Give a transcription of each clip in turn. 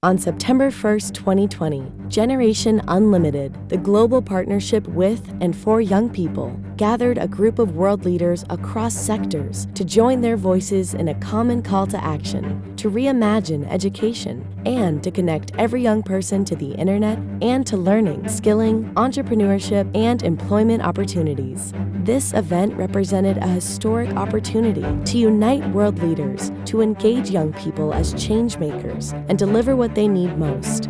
On September 1st, 2020, Generation Unlimited, the global partnership with and for young people, gathered a group of world leaders across sectors to join their voices in a common call to action to reimagine education and to connect every young person to the internet and to learning, skilling, entrepreneurship, and employment opportunities. This event represented a historic opportunity to unite world leaders, to engage young people as change makers, and deliver what they need most: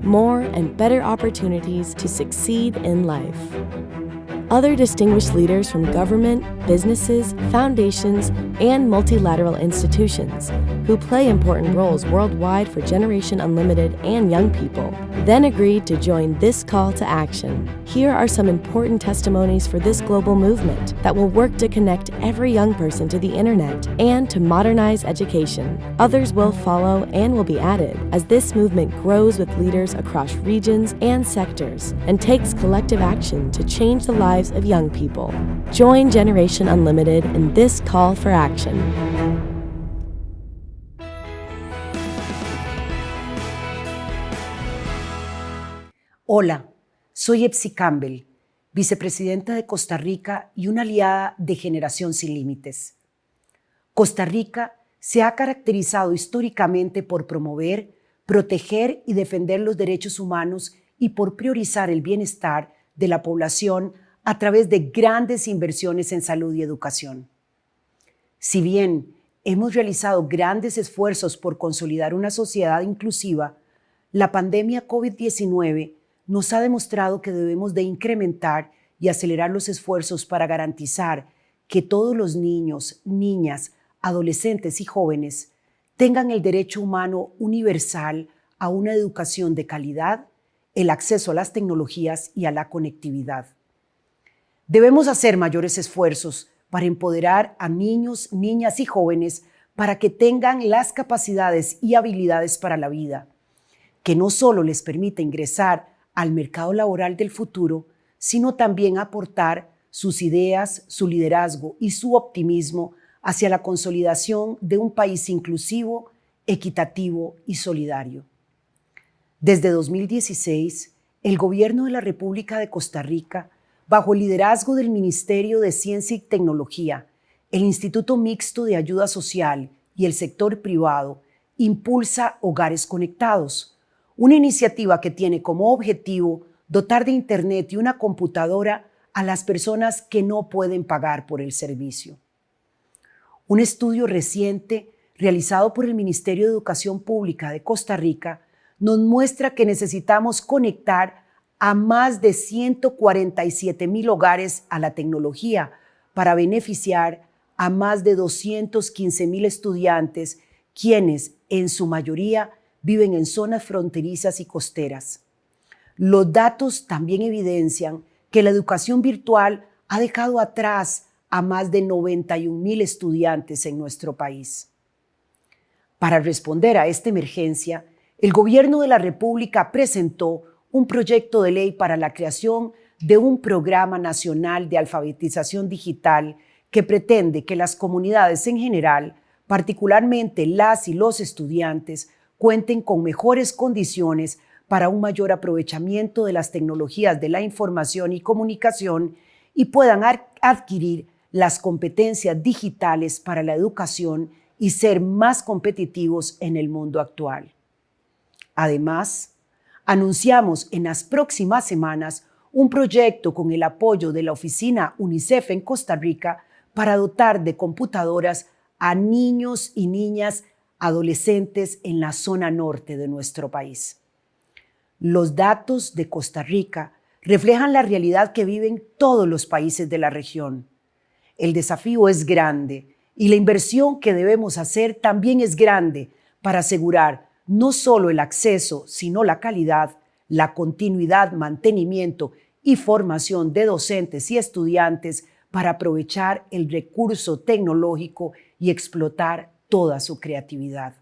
more and better opportunities to succeed in life. Other distinguished leaders from government, businesses, foundations, and multilateral institutions who play important roles worldwide for Generation Unlimited and young people then agreed to join this call to action. Here are some important testimonies for this global movement that will work to connect every young person to the internet and to modernize education. Others will follow and will be added as this movement grows with leaders across regions and sectors and takes collective action to change the lives of young people. Join Generation Unlimited in this call for action. Hola, soy Epsi Campbell, vicepresidenta de Costa Rica y una aliada de Generación Sin Límites. Costa Rica se ha caracterizado históricamente por promover, proteger y defender los derechos humanos y por priorizar el bienestar de la población a través de grandes inversiones en salud y educación. Si bien hemos realizado grandes esfuerzos por consolidar una sociedad inclusiva, la pandemia COVID-19 nos ha demostrado que debemos de incrementar y acelerar los esfuerzos para garantizar que todos los niños, niñas, adolescentes y jóvenes tengan el derecho humano universal a una educación de calidad, el acceso a las tecnologías y a la conectividad. Debemos hacer mayores esfuerzos para empoderar a niños, niñas y jóvenes para que tengan las capacidades y habilidades para la vida, que no solo les permita ingresar al mercado laboral del futuro, sino también aportar sus ideas, su liderazgo y su optimismo hacia la consolidación de un país inclusivo, equitativo y solidario. Desde 2016, el Gobierno de la República de Costa Rica, bajo el liderazgo del Ministerio de Ciencia y Tecnología, el Instituto Mixto de Ayuda Social y el sector privado, impulsa Hogares Conectados, una iniciativa que tiene como objetivo dotar de Internet y una computadora a las personas que no pueden pagar por el servicio. Un estudio reciente realizado por el Ministerio de Educación Pública de Costa Rica nos muestra que necesitamos conectar a más de 147,000 hogares a la tecnología para beneficiar a más de 215,000 estudiantes, quienes en su mayoría viven en zonas fronterizas y costeras. Los datos también evidencian que la educación virtual ha dejado atrás a más de 91,000 estudiantes en nuestro país. Para responder a esta emergencia, el Gobierno de la República presentó un proyecto de ley para la creación de un programa nacional de alfabetización digital que pretende que las comunidades en general, particularmente las y los estudiantes, cuenten con mejores condiciones para un mayor aprovechamiento de las tecnologías de la información y comunicación y puedan adquirir las competencias digitales para la educación y ser más competitivos en el mundo actual. Además, anunciamos en las próximas semanas un proyecto con el apoyo de la oficina UNICEF en Costa Rica para dotar de computadoras a niños y niñas adolescentes en la zona norte de nuestro país. Los datos de Costa Rica reflejan la realidad que viven todos los países de la región. El desafío es grande y la inversión que debemos hacer también es grande para asegurar no solo el acceso, sino la calidad, la continuidad, mantenimiento y formación de docentes y estudiantes para aprovechar el recurso tecnológico y explotar toda su creatividad.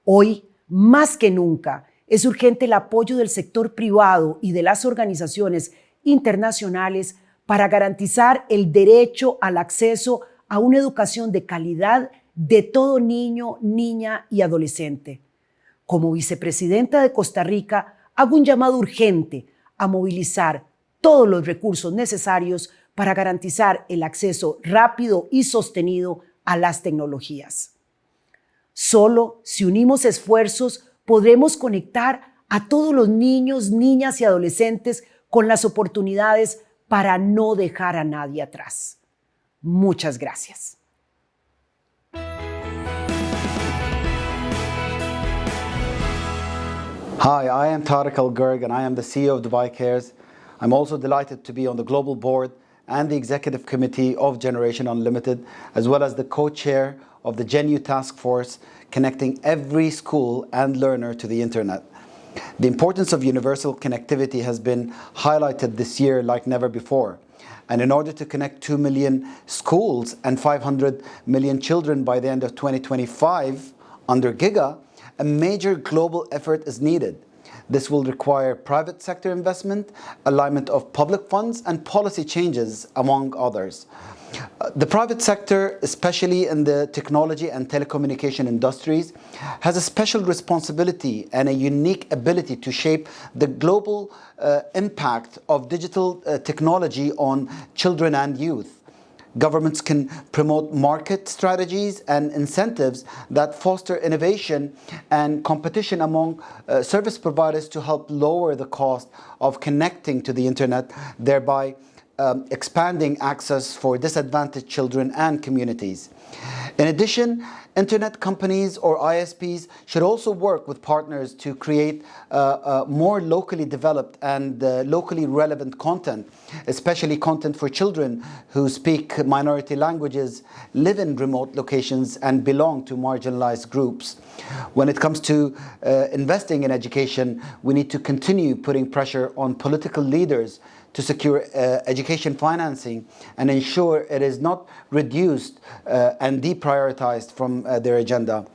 Hoy, más que nunca, es urgente el apoyo del sector privado y de las organizaciones internacionales para garantizar el derecho al acceso a una educación de calidad de todo niño, niña y adolescente. Como vicepresidenta de Costa Rica, hago un llamado urgente a movilizar todos los recursos necesarios para garantizar el acceso rápido y sostenido a las tecnologías. Solo si unimos esfuerzos podremos conectar a todos los niños, niñas y adolescentes con las oportunidades para no dejar a nadie atrás. Muchas gracias. Hi, I am Tariq Al-Gurg and I am the CEO of Dubai Cares. I'm also delighted to be on the global board and the executive committee of Generation Unlimited, as well as the co-chair of the GenU task force connecting every school and learner to the internet. The importance of universal connectivity has been highlighted this year like never before. And in order to connect 2 million schools and 500 million children by the end of 2025 under GIGA, a major global effort is needed. This will require private sector investment, alignment of public funds, and policy changes, among others. The private sector, especially in the technology and telecommunication industries, has a special responsibility and a unique ability to shape the global impact of digital technology on children and youth. Governments can promote market strategies and incentives that foster innovation and competition among service providers to help lower the cost of connecting to the internet, thereby expanding access for disadvantaged children and communities. In addition, internet companies or ISPs should also work with partners to create more locally developed and locally relevant content, especially content for children who speak minority languages, live in remote locations, and belong to marginalized groups. When it comes to investing in education, we need to continue putting pressure on political leaders to secure education financing and ensure it is not reduced and deprioritized from their agenda.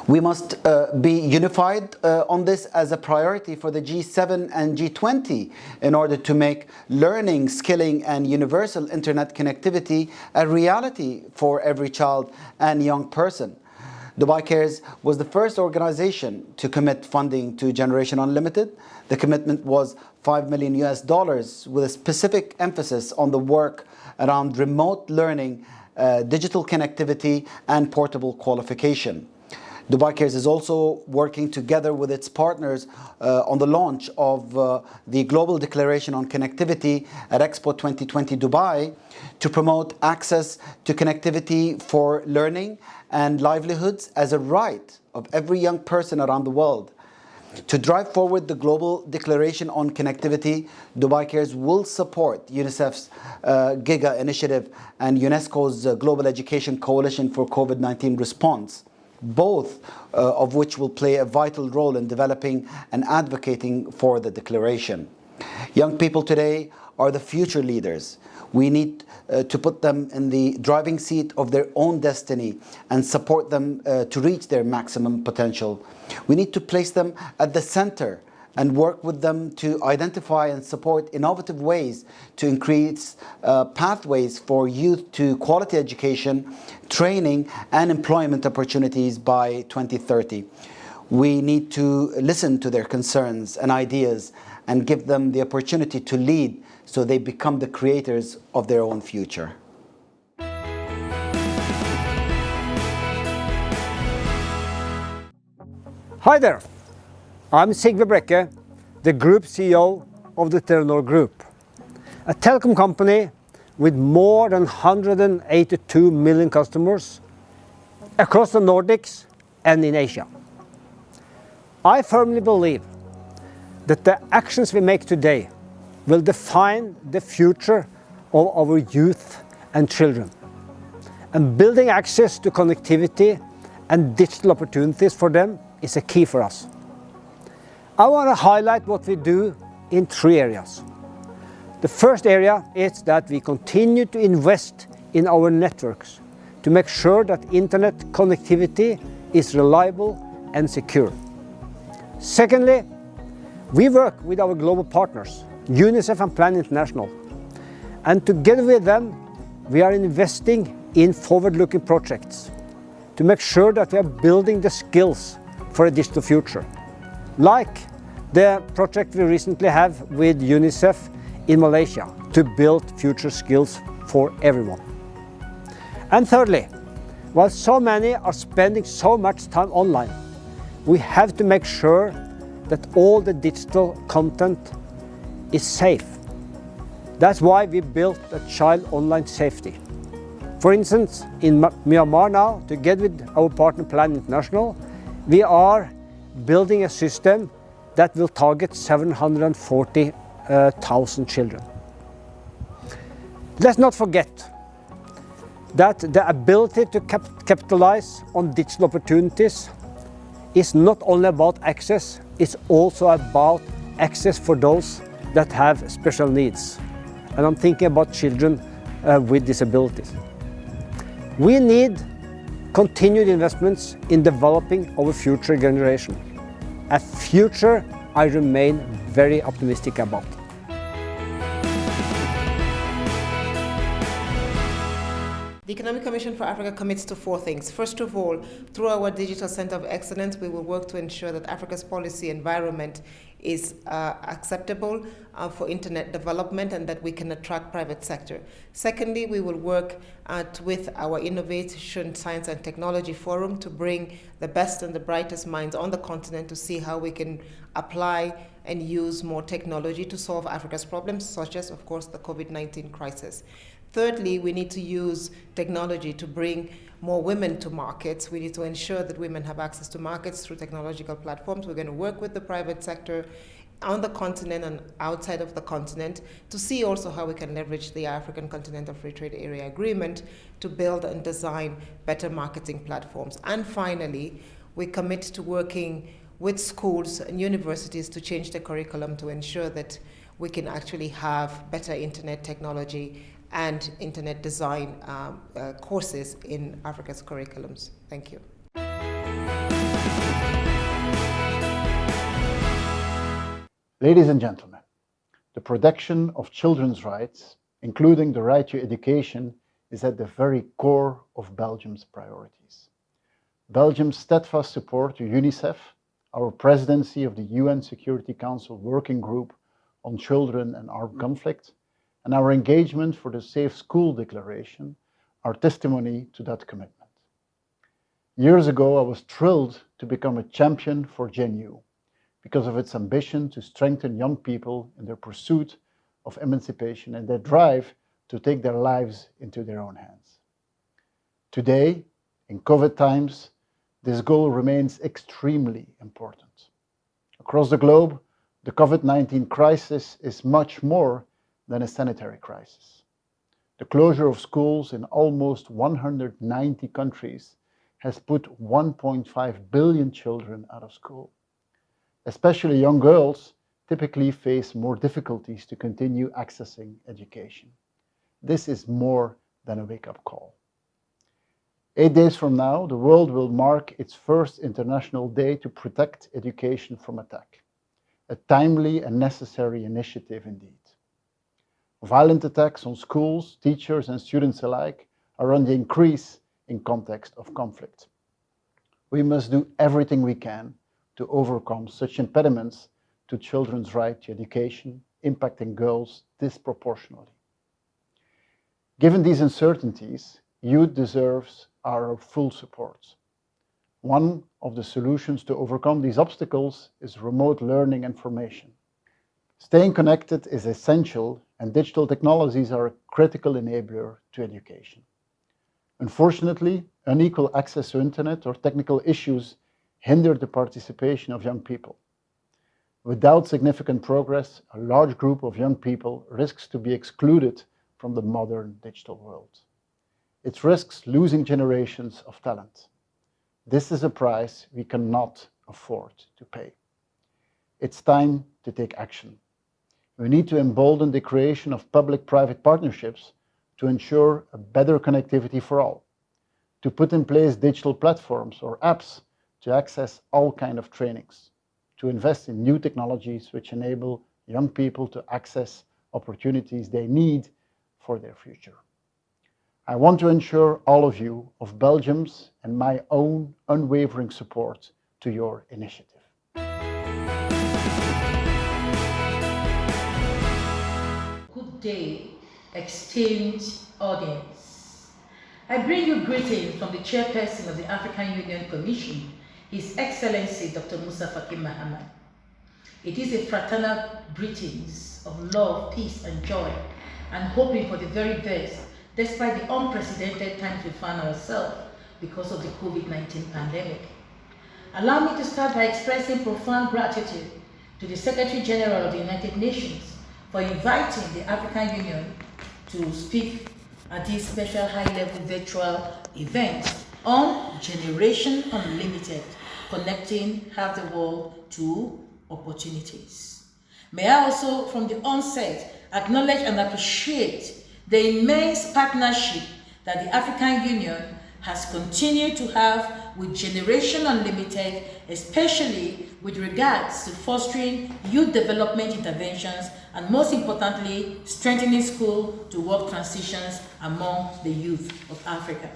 We must be unified on this as a priority for the G7 and G20 in order to make learning, skilling, and universal internet connectivity a reality for every child and young person. Dubai Cares was the first organization to commit funding to Generation Unlimited. The commitment was $5 million with a specific emphasis on the work around remote learning, digital connectivity, and portable qualification. Dubai Cares is also working together with its partners on the launch of the Global Declaration on Connectivity at Expo 2020 Dubai to promote access to connectivity for learning and livelihoods as a right of every young person around the world. To drive forward the Global Declaration on Connectivity, Dubai Cares will support UNICEF's GIGA initiative and UNESCO's Global Education Coalition for COVID-19 response, both of which will play a vital role in developing and advocating for the declaration. Young people today are the future leaders. We need to put them in the driving seat of their own destiny and support them to reach their maximum potential. We need to place them at the center and work with them to identify and support innovative ways to increase pathways for youth to quality education, training, and employment opportunities by 2030. We need to listen to their concerns and ideas and give them the opportunity to lead so they become the creators of their own future. Hi there, I'm Sigve Brekke, the Group CEO of the Telenor Group, a telecom company with more than 182 million customers across the Nordics and in Asia. I firmly believe that the actions we make today will define the future of our youth and children. And building access to connectivity and digital opportunities for them is a key for us. I want to highlight what we do in 3 areas. The first area is that we continue to invest in our networks to make sure that internet connectivity is reliable and secure. Secondly, we work with our global partners, UNICEF and Plan International, and together with them we are investing in forward-looking projects to make sure that we are building the skills for a digital future, like the project we recently have with UNICEF in Malaysia to build future skills for everyone. And thirdly, while so many are spending so much time online, we have to make sure that all the digital content is safe. That's why we built a child online safety. For instance, in Myanmar now, together with our partner Plan International, we are building a system that will target 740,000 children. Let's not forget that the ability to capitalize on digital opportunities is not only about access, it's also about access for those that have special needs. And I'm thinking about children with disabilities. We need continued investments in developing our future generation, a future I remain very optimistic about. The Economic Commission for Africa commits to 4 things. First of all, through our Digital Center of Excellence, we will work to ensure that Africa's policy environment is acceptable for internet development and that we can attract private sector. Secondly, we will work with our Innovation, Science and Technology Forum to bring the best and the brightest minds on the continent to see how we can apply and use more technology to solve Africa's problems, such as, of course, the COVID-19 crisis. Thirdly, we need to use technology to bring more women to markets. We need to ensure that women have access to markets through technological platforms. We're going to work with the private sector on the continent and outside of the continent to see also how we can leverage the African Continental Free Trade Area Agreement to build and design better marketing platforms. And finally, we commit to working with schools and universities to change the curriculum to ensure that we can actually have better internet technology and internet design courses in Africa's curriculums. Thank you. Ladies and gentlemen, the protection of children's rights, including the right to education, is at the very core of Belgium's priorities. Belgium's steadfast support to UNICEF, our presidency of the UN Security Council Working Group on Children and Armed Conflict, and our engagement for the Safe School Declaration are testimony to that commitment. Years ago, I was thrilled to become a champion for GenU because of its ambition to strengthen young people in their pursuit of emancipation and their drive to take their lives into their own hands. Today, in COVID times, this goal remains extremely important. Across the globe, the COVID-19 crisis is much more than a sanitary crisis. The closure of schools in almost 190 countries has put 1.5 billion children out of school. Especially young girls typically face more difficulties to continue accessing education. This is more than a wake-up call. 8 days from now, the world will mark its first International Day to protect education from attack. A timely and necessary initiative indeed. Violent attacks on schools, teachers and students alike are on the increase in context of conflict. We must do everything we can to overcome such impediments to children's right to education, impacting girls disproportionately. Given these uncertainties, youth deserves our full support. One of the solutions to overcome these obstacles is remote learning and formation. Staying connected is essential, and digital technologies are a critical enabler to education. Unfortunately, unequal access to internet or technical issues hinder the participation of young people. Without significant progress, a large group of young people risks to be excluded from the modern digital world. It risks losing generations of talent. This is a price we cannot afford to pay. It's time to take action. We need to embolden the creation of public-private partnerships to ensure a better connectivity for all, to put in place digital platforms or apps to access all kinds of trainings, to invest in new technologies which enable young people to access opportunities they need for their future. I want to ensure all of you of Belgium's and my own unwavering support to your initiative. Good day, esteemed audience. I bring you greetings from the chairperson of the African Union Commission, His Excellency Dr. Musa Faki Mahamat. It is a fraternal greetings of love, peace and joy, and hoping for the very best despite the unprecedented times we find ourselves because of the COVID-19 pandemic. Allow me to start by expressing profound gratitude to the Secretary General of the United Nations for inviting the African Union to speak at this special high-level virtual event on Generation Unlimited, connecting half the world to opportunities. May I also, from the onset, acknowledge and appreciate the immense partnership that the African Union has continued to have with Generation Unlimited, especially with regards to fostering youth development interventions and, most importantly, strengthening school-to-work transitions among the youth of Africa.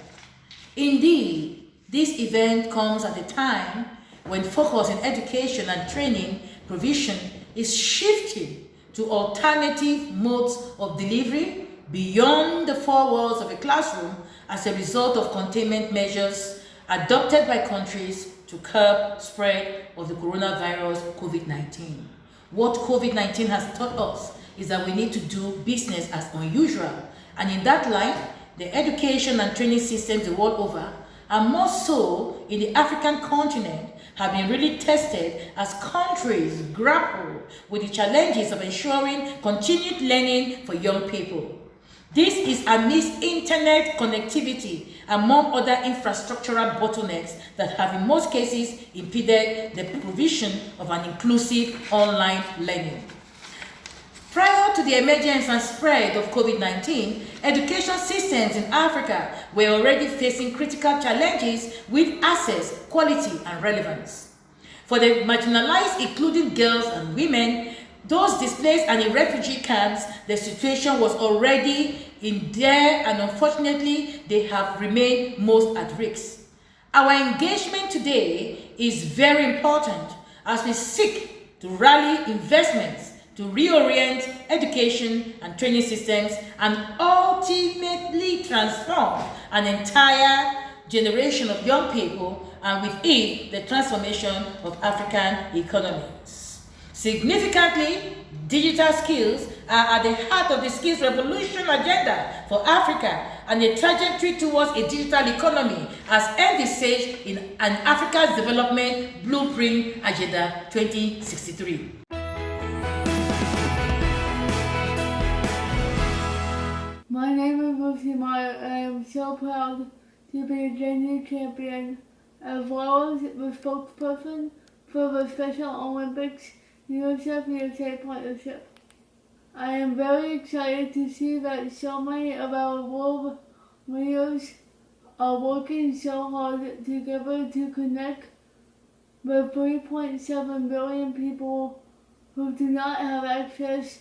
Indeed, this event comes at a time when focus in education and training provision is shifting to alternative modes of delivery beyond the four walls of a classroom as a result of containment measures adopted by countries to curb spread of the coronavirus COVID-19. What COVID-19 has taught us is that we need to do business as unusual, and in that line, the education and training systems the world over, and more so in the African continent, have been really tested as countries grapple with the challenges of ensuring continued learning for young people. This is amidst internet connectivity, among other infrastructural bottlenecks that have in most cases impeded the provision of an inclusive online learning. Prior to the emergence and spread of COVID-19, education systems in Africa were already facing critical challenges with access, quality, and relevance. For the marginalized, including girls and women, those displaced and in refugee camps, the situation was already in there, and unfortunately, they have remained most at risk. Our engagement today is very important as we seek to rally investments to reorient education and training systems and ultimately transform an entire generation of young people, and with it, the transformation of African economies. Significantly, digital skills are at the heart of the skills revolution agenda for Africa, and a trajectory towards a digital economy as envisaged in an Africa's Development Blueprint Agenda 2063. My name is Rosie Meyer, and I am so proud to be a GenU champion, as well as the spokesperson for the Special Olympics UNICEF USA partnership. I am very excited to see that so many of our world leaders are working so hard together to connect the 3.7 billion people who do not have access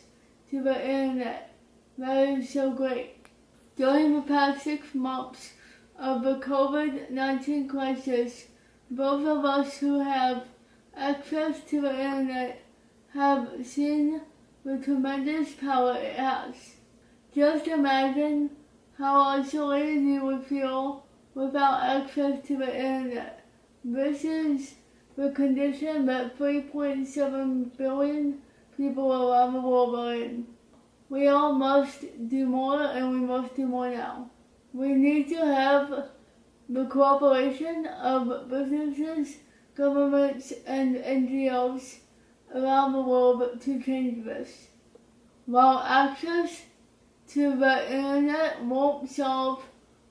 to the internet. That is so great. During the past 6 months of the COVID-19 crisis, those of us who have access to the internet have seen the tremendous power it has. Just imagine how isolated you would feel without access to the internet. This is the condition that 3.7 billion people around the world are in. We all must do more, and we must do more now. We need to have the cooperation of businesses, governments, and NGOs around the world to change this. While access to the internet won't solve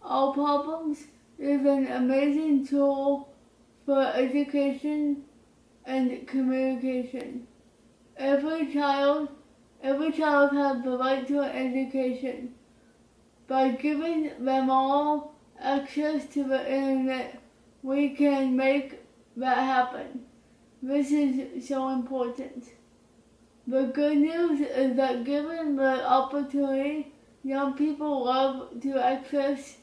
all problems, it is an amazing tool for education and communication. Every child has the right to an education. By giving them all access to the internet, we can make that happen. This is so important. The good news is that given the opportunity, young people love to access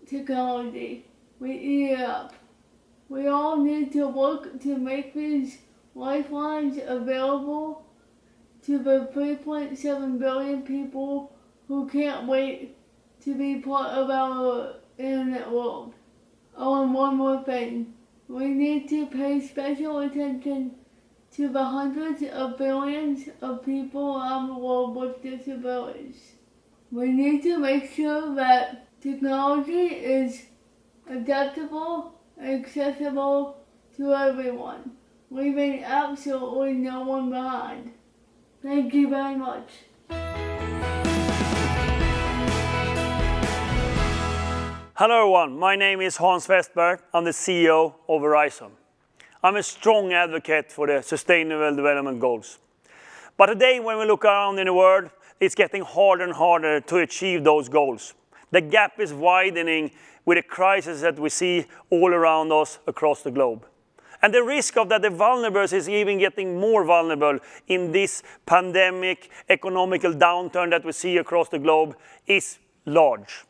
technology. We eat it up. We all need to work to make these lifelines available to the 3.7 billion people who can't wait to be part of our internet world. Oh, and one more thing. We need to pay special attention to the hundreds of billions of people around the world with disabilities. We need to make sure that technology is adaptable and accessible to everyone, leaving absolutely no one behind. Thank you very much. Hello everyone, my name is Hans Westberg. I'm the CEO of Verizon. I'm a strong advocate for the Sustainable Development Goals. But today when we look around in the world, it's getting harder and harder to achieve those goals. The gap is widening with the crisis that we see all around us across the globe. And the risk of that the vulnerable is even getting more vulnerable in this pandemic, economical downturn that we see across the globe is large.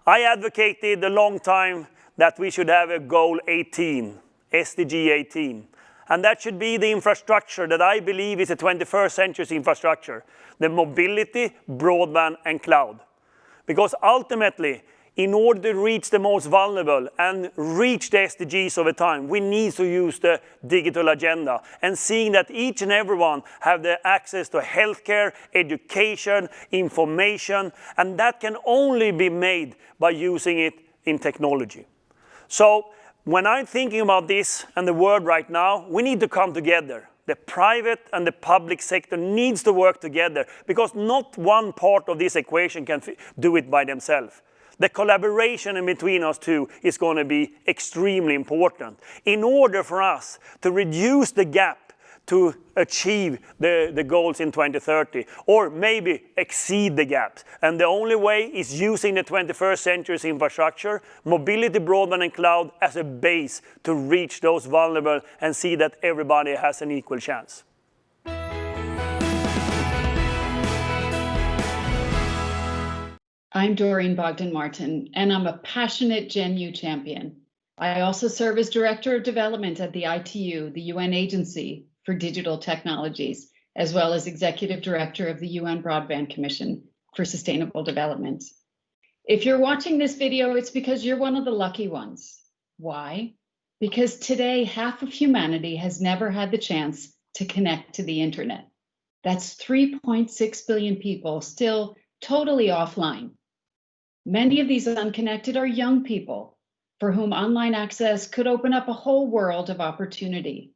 I advocated a long time that we should have a goal 18, SDG 18. And that should be the infrastructure that I believe is the 21st century's infrastructure. The mobility, broadband, and cloud. Because ultimately, in order to reach the most vulnerable and reach the SDGs over time, we need to use the digital agenda and seeing that each and everyone have the access to healthcare, education, information, and that can only be made by using it in technology. So when I'm thinking about this and the world right now, we need to come together. The private and the public sector needs to work together because not one part of this equation can do it by themselves. The collaboration in between us two is going to be extremely important in order for us to reduce the gap to achieve the goals in 2030 or maybe exceed the gaps. And the only way is using the 21st century's infrastructure, mobility, broadband, and cloud as a base to reach those vulnerable and see that everybody has an equal chance. I'm Doreen Bogdan Martin, and I'm a passionate GenU champion. I also serve as Director of Development at the ITU, the UN Agency for Digital Technologies, as well as Executive Director of the UN Broadband Commission for Sustainable Development. If you're watching this video, it's because you're one of the lucky ones. Why? Because today, half of humanity has never had the chance to connect to the internet. That's 3.6 billion people still totally offline. Many of these unconnected are young people for whom online access could open up a whole world of opportunity.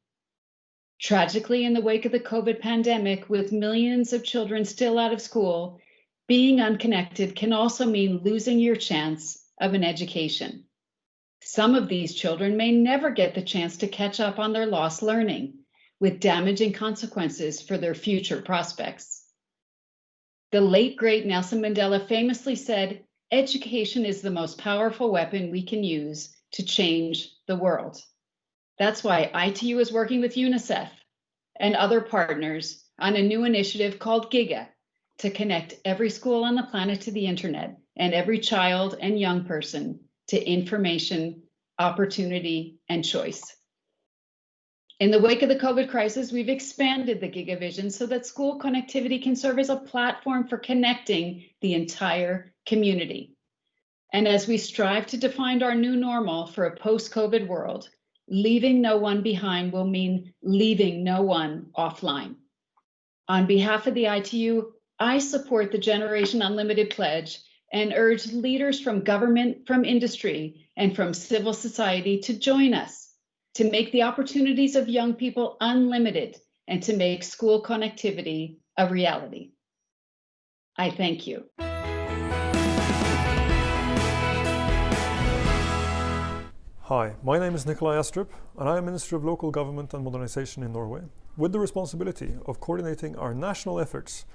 Tragically, in the wake of the COVID pandemic, with millions of children still out of school, being unconnected can also mean losing your chance of an education. Some of these children may never get the chance to catch up on their lost learning, with damaging consequences for their future prospects. The late, great Nelson Mandela famously said, "Education is the most powerful weapon we can use to change the world." That's why ITU is working with UNICEF and other partners on a new initiative called GIGA to connect every school on the planet to the internet and every child and young person to information, opportunity, and choice. In the wake of the COVID crisis, we've expanded the GIGA vision so that school connectivity can serve as a platform for connecting the entire community. And as we strive to define our new normal for a post-COVID world, leaving no one behind will mean leaving no one offline. On behalf of the ITU, I support the Generation Unlimited pledge and urge leaders from government, from industry, and from civil society to join us to make the opportunities of young people unlimited and to make school connectivity a reality. I thank you. Hi, my name is Nykolaya Skogstad, and I am Minister of Local Government and Modernization in Norway, with the responsibility of coordinating our national efforts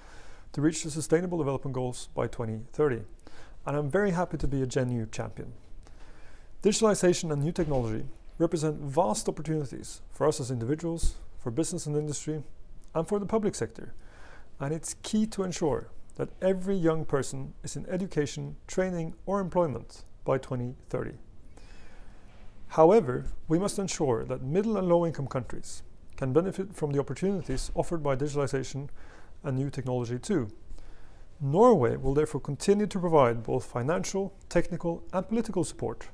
to reach the Sustainable Development Goals by 2030. And I'm very happy to be a GenU champion. Digitalization and new technology represent vast opportunities for us as individuals, for business and industry, and for the public sector. And it's key to ensure that every young person is in education, training, or employment by 2030. However, we must ensure that middle and low-income countries can benefit from the opportunities offered by digitalization and new technology too. Norway will therefore continue to provide both financial, technical and political support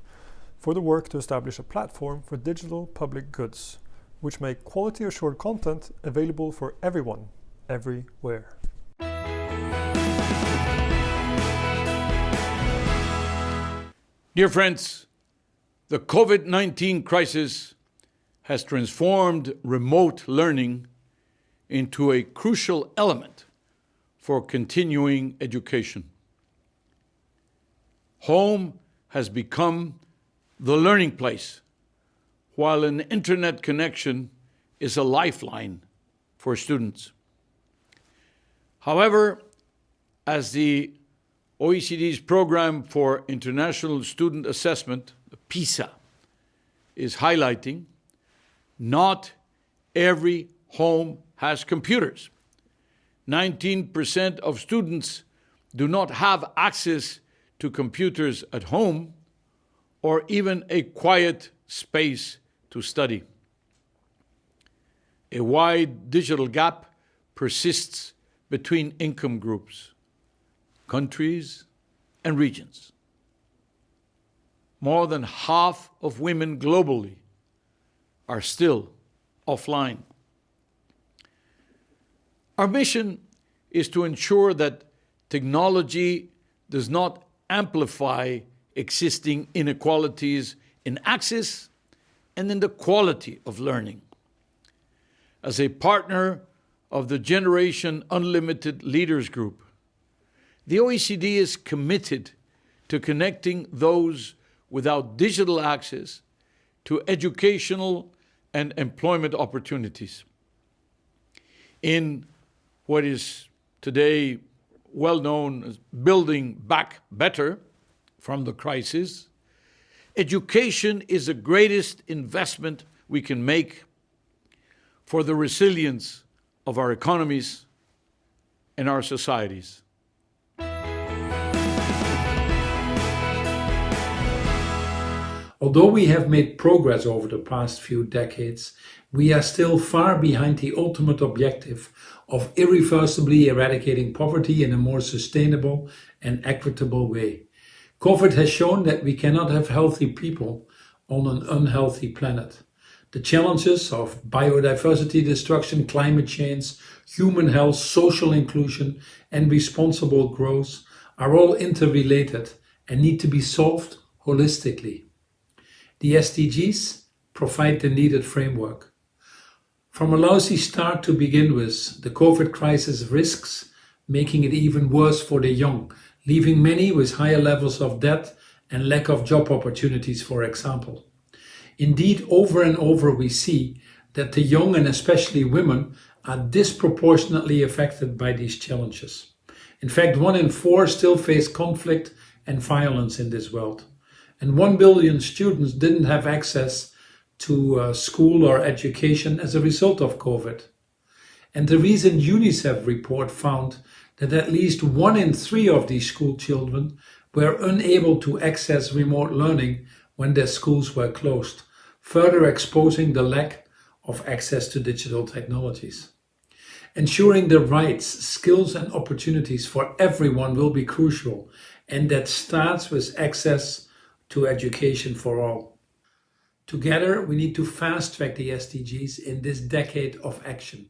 for the work to establish a platform for digital public goods, which make quality assured content available for everyone, everywhere. Dear friends, the COVID-19 crisis has transformed remote learning into a crucial element for continuing education. Home has become the learning place, while an internet connection is a lifeline for students. However, as the OECD's Program for International Student Assessment, PISA, is highlighting, not every home has computers. 19% of students do not have access to computers at home or even a quiet space to study. A wide digital gap persists between income groups, countries, and regions. More than half of women globally are still offline. Our mission is to ensure that technology does not amplify existing inequalities in access and in the quality of learning. As a partner of the Generation Unlimited Leaders Group, the OECD is committed to connecting those without digital access to educational and employment opportunities. In what is today well known as Building Back Better from the crisis, education is the greatest investment we can make for the resilience of our economies and our societies. Although we have made progress over the past few decades, we are still far behind the ultimate objective of irreversibly eradicating poverty in a more sustainable and equitable way. COVID has shown that we cannot have healthy people on an unhealthy planet. The challenges of biodiversity destruction, climate change, human health, social inclusion, and responsible growth are all interrelated and need to be solved holistically. The SDGs provide the needed framework. From a lousy start to begin with, the COVID crisis risks making it even worse for the young, leaving many with higher levels of debt and lack of job opportunities, for example. Indeed, over and over we see that the young, and especially women, are disproportionately affected by these challenges. In fact, 1 in 4 still face conflict and violence in this world. And 1 billion students didn't have access to school or education as a result of COVID. And the recent UNICEF report found that at least 1 in 3 of these school children were unable to access remote learning when their schools were closed, further exposing the lack of access to digital technologies. Ensuring the rights, skills and opportunities for everyone will be crucial, and that starts with access to education for all. Together, we need to fast-track the SDGs in this decade of action.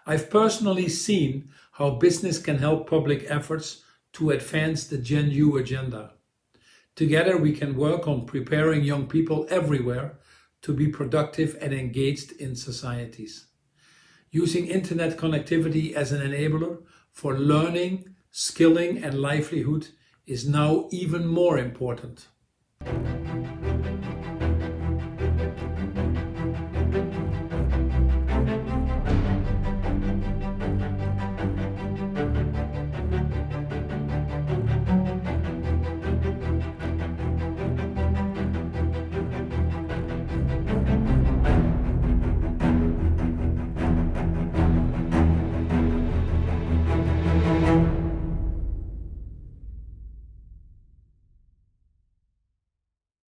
I've personally seen how business can help public efforts to advance the GenU agenda. Together, we can work on preparing young people everywhere to be productive and engaged in societies. Using internet connectivity as an enabler for learning, skilling and livelihood is now even more important.